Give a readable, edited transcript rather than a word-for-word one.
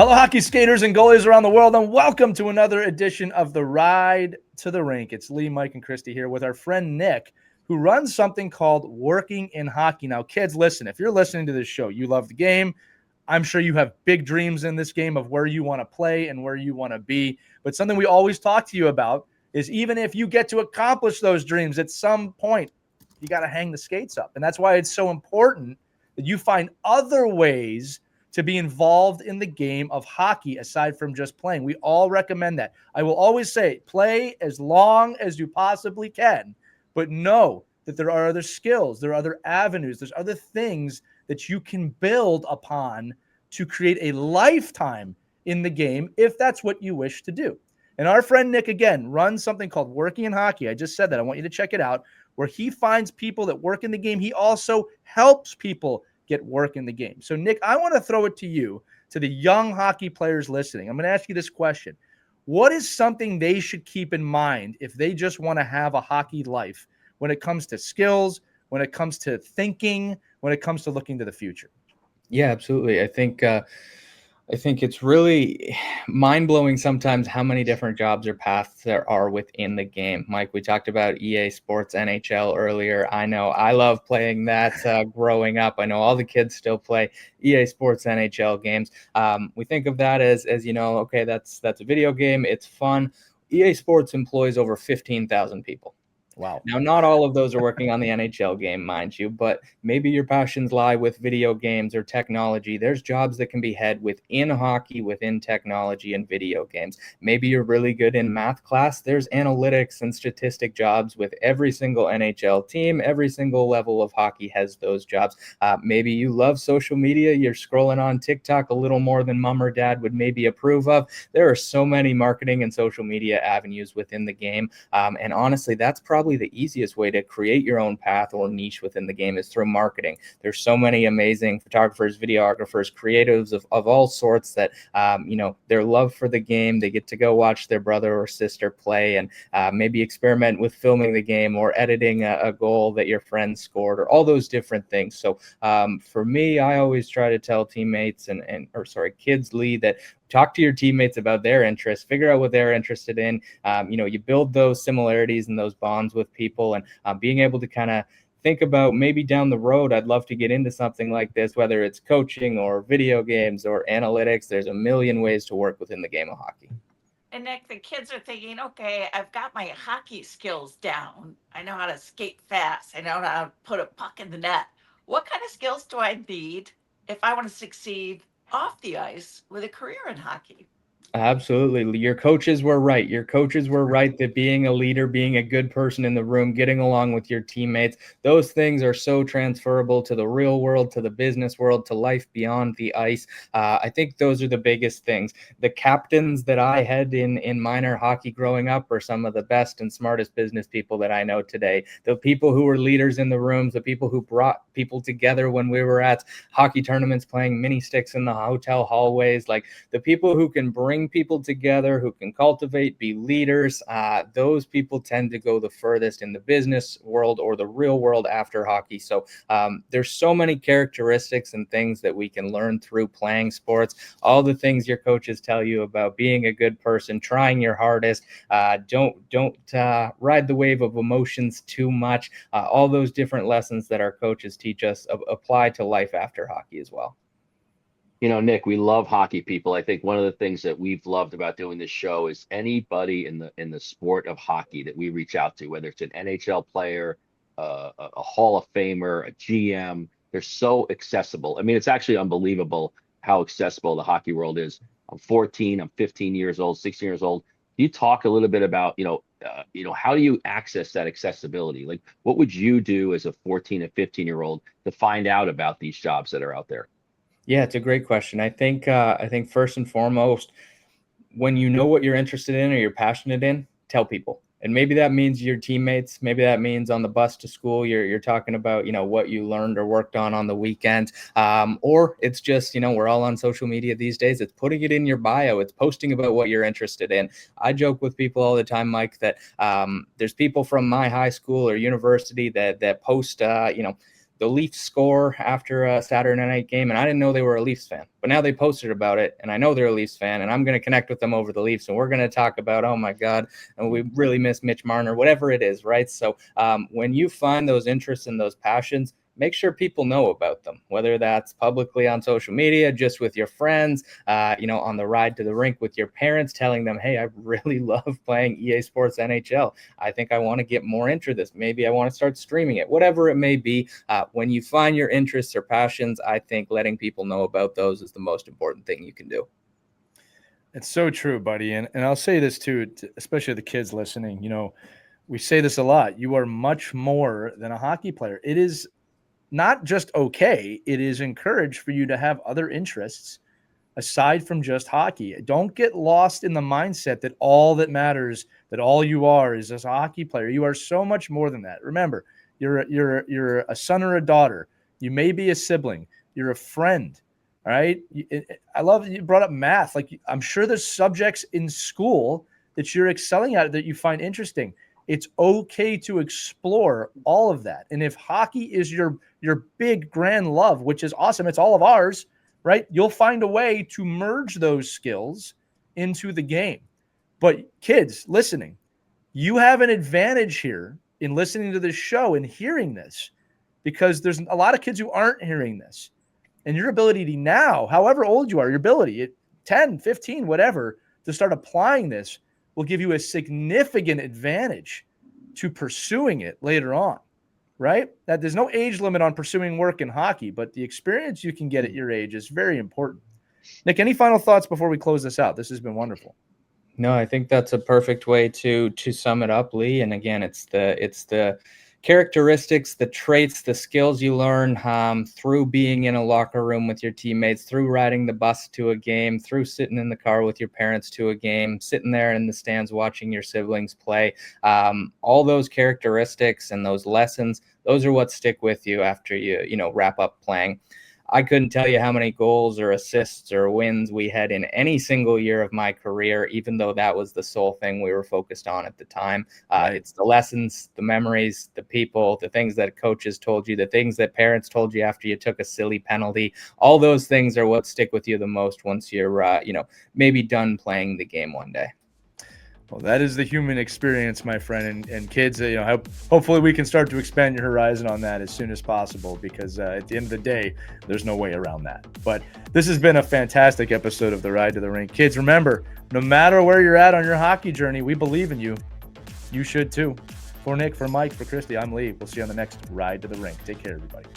Hello, hockey skaters and goalies around the world, and welcome to another edition of the Ride to the Rink. It's Lee, Mike, and Christy here with our friend Nick, who runs something called Working in Hockey. Now, kids, listen, if you're listening to this show, you love the game. I'm sure you have big dreams in this game of where you want to play and where you want to be. But something we always talk to you about is even if you get to accomplish those dreams at some point, you got to hang the skates up. And that's why it's so important that you find other ways to be involved in the game of hockey aside from just playing. We all recommend that. I will always say, play as long as you possibly can, but know that there are other skills, there are other avenues, there's other things that you can build upon to create a lifetime in the game if that's what you wish to do. And our friend Nick, again, runs something called Working in Hockey. I just said that. I want you to check it out, where he finds people that work in the game. He also helps people get work in the game. So, Nick, I want to throw it to you, to the young hockey players listening. I'm going to ask you this question. What is something they should keep in mind if they just want to have a hockey life when it comes to skills, when it comes to thinking, when it comes to looking to the future? Yeah, absolutely. I think it's really mind-blowing sometimes how many different jobs or paths there are within the game. Mike, we talked about EA Sports NHL earlier. I know I love playing that growing up. I know all the kids still play EA Sports NHL games. We think of that as okay, that's a video game. It's fun. EA Sports employs over 15,000 people. Wow. Now, not all of those are working on the NHL game, mind you, but maybe your passions lie with video games or technology. There's jobs that can be had within hockey, within technology and video games. Maybe you're really good in math class. There's analytics and statistic jobs with every single NHL team. Every single level of hockey has those jobs. Maybe you love social media. You're scrolling on TikTok a little more than mom or dad would maybe approve of. There are so many marketing and social media avenues within the game. And honestly, that's probably the easiest way to create your own path or niche within the game is through marketing. There's so many amazing photographers, videographers, creatives of all sorts that, their love for the game, they get to go watch their brother or sister play and maybe experiment with filming the game or editing a goal that your friend scored or all those different things. So for me, I always try to tell teammates kids, Lee, that talk to your teammates about their interests, figure out what they're interested in. You build those similarities and those bonds with people and being able to kind of think about maybe down the road, I'd love to get into something like this, whether it's coaching or video games or analytics. There's a million ways to work within the game of hockey. And Nick, the kids are thinking, okay, I've got my hockey skills down. I know how to skate fast. I know how to put a puck in the net. What kind of skills do I need if I want to succeed off the ice with a career in hockey? Absolutely. Your coaches were right. Your coaches were right that being a leader, being a good person in the room, getting along with your teammates, those things are so transferable to the real world, to the business world, to life beyond the ice. I think those are the biggest things. The captains that I had in minor hockey growing up are some of the best and smartest business people that I know today. The people who were leaders in the rooms, the people who brought people together when we were at hockey tournaments playing mini sticks in the hotel hallways, like the people who can bring people together, who can cultivate, be leaders, those people tend to go the furthest in the business world or the real world after hockey. So there's so many characteristics and things that we can learn through playing sports. All the things your coaches tell you about being a good person, trying your hardest, don't ride the wave of emotions too much. All those different lessons that our coaches teach us apply to life after hockey as well. Nick, we love hockey people. I think one of the things that we've loved about doing this show is anybody in the sport of hockey that we reach out to, whether it's an NHL player, a Hall of Famer, a GM, they're so accessible. I mean, it's actually unbelievable how accessible the hockey world is. I'm 14, I'm 15 years old, 16 years old. Can you talk a little bit about, how do you access that accessibility? Like, what would you do as a 14 and 15-year-old to find out about these jobs that are out there? Yeah, it's a great question. I think first and foremost, when you know what you're interested in or you're passionate in, tell people. And maybe that means your teammates. Maybe that means on the bus to school, you're talking about, what you learned or worked on the weekend. Or it's just, we're all on social media these days. It's putting it in your bio. It's posting about what you're interested in. I joke with people all the time, Mike, that there's people from my high school or university that post, the Leafs score after a Saturday night game, and I didn't know they were a Leafs fan. But now they posted about it, and I know they're a Leafs fan, and I'm going to connect with them over the Leafs, and we're going to talk about, oh my God, and we really miss Mitch Marner, whatever it is, right? So when you find those interests and those passions, make sure people know about them, whether that's publicly on social media, just with your friends, on the ride to the rink with your parents, telling them, hey, I really love playing EA Sports NHL. I think I want to get more into this. Maybe I want to start streaming it, whatever it may be. When you find your interests or passions, I think letting people know about those is the most important thing you can do. It's so true, buddy. And I'll say this too, especially the kids listening. We say this a lot. You are much more than a hockey player. It is not just okay, it is encouraged for you to have other interests aside from just hockey. Don't get lost in the mindset that all that matters, that all you are is as a hockey player. You are so much more than that. Remember, you're a son or a daughter. You may be a sibling. You're a friend. All right. I love that you brought up math. Like, I'm sure there's subjects in school that you're excelling at that you find interesting. It's okay to explore all of that. And if hockey is your big grand love, which is awesome, it's all of ours, right? You'll find a way to merge those skills into the game. But kids listening, you have an advantage here in listening to this show and hearing this, because there's a lot of kids who aren't hearing this. And your ability to now, however old you are, your ability at 10, 15, whatever, to start applying this will give you a significant advantage to pursuing it later on, right? That there's no age limit on pursuing work in hockey, but the experience you can get at your age is very important. Nick, any final thoughts before we close this out? This has been wonderful. No, I think that's a perfect way to sum it up, Lee. And again, it's the characteristics, the traits, the skills you learn through being in a locker room with your teammates, through riding the bus to a game, through sitting in the car with your parents to a game, sitting there in the stands watching your siblings play. All those characteristics and those lessons, those are what stick with you after you wrap up playing. I couldn't tell you how many goals or assists or wins we had in any single year of my career, even though that was the sole thing we were focused on at the time. It's the lessons, the memories, the people, the things that coaches told you, the things that parents told you after you took a silly penalty. All those things are what stick with you the most once you're, maybe done playing the game one day. Well, that is the human experience, my friend, and kids. Hopefully we can start to expand your horizon on that as soon as possible, because at the end of the day, there's no way around that. But this has been a fantastic episode of the Ride to the Rink. Kids, remember, no matter where you're at on your hockey journey, we believe in you. You should too. For Nick, for Mike, for Christy, I'm Lee. We'll see you on the next Ride to the Rink. Take care, everybody.